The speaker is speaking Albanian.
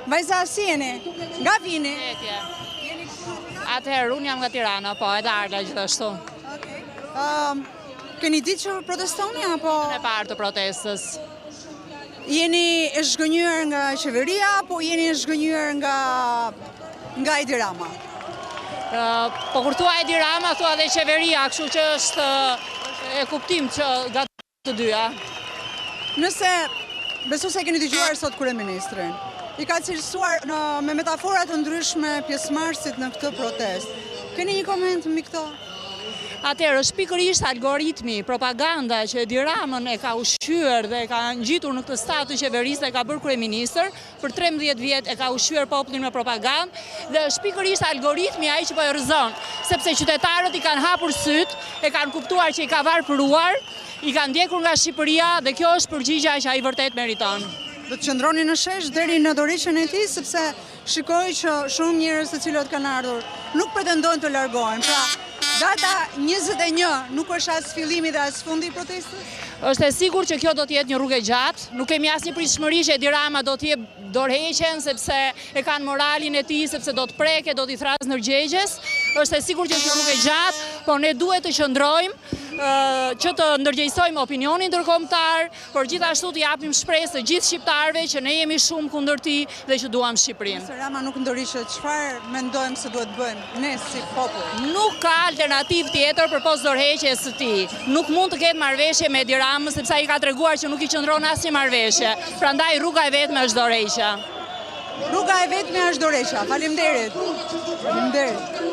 Vajza, si jeni? Nga vini? Atëherë, unë jam nga Tirana, po, edhe Arda gjithashtu. Keni ditë që protestoni, apo? Në parë të protestës. Jeni e zhgënjur nga qeveria, apo jeni e zhgënjur nga Edi Rama? Po kur thua Edi Rama, thua dhe qeveria, kështu që është e kuptim që nga të dyja. Nëse, besu se keni dëgjuar sot kryeministrin, i ka cilësuar me metaforat të ndryshme pjesëmarrësit në këtë protest. Keni një koment mbi këto? Atëherë, është pikërisht algoritmi, propaganda që Edi Ramën e ka ushqyer dhe e ka ngjitur në këtë stad të qeverisë dhe ka bërë kryeministër, për 13 vjet e ka ushqyer popullin me propagandë dhe është pikërisht algoritmi ai që po e rrëzon, sepse qytetarët i kanë hapur syt, e kanë kuptuar që i ka varfëruar, i kanë ndjekur nga Shqipëria dhe kjo është përgjigjja që ai vërtet meriton. Do të qëndroni në shesh deri në dorëheqjen e tij, sepse shikoj që shumë njerëz të cilët kanë ardhur nuk pretendojnë të largohen. Pra, data 21 nuk është as fillimi dhe as fundi i protestës? Është e sigurt që kjo do të jetë një rrugë e gjatë, nuk kemi asnjë pritshmëri që Edi Rama do të jep dorëheqjen sepse e kanë moralin e tij, sepse do të preke, do t'i thrasë ndërgjegjes. Është e sigurt që është një rrugë e gjatë, por ne duhet të qëndrojmë që të ndërgjegjësojmë opinionin ndërkombëtar, por gjithashtu të japim shpresë të gjithë shqiptarëve që ne jemi shumë kundër tij dhe që duam Shqipërinë. Nëse Rama nuk ndërriqet, çfarë mendojmë se duhet bëjmë ne si popull? Nuk ka alternativë tjetër përpos dorëheqjes së tij. Nuk mund të ketë marrëveshje me Edi Ramën sepse ai ka treguar që nuk i qëndron asnjë marrëveshje. Prandaj rruga e vetme është dorëheqja. Rruga e vetme është dorëheqja. Faleminderit. Faleminderit.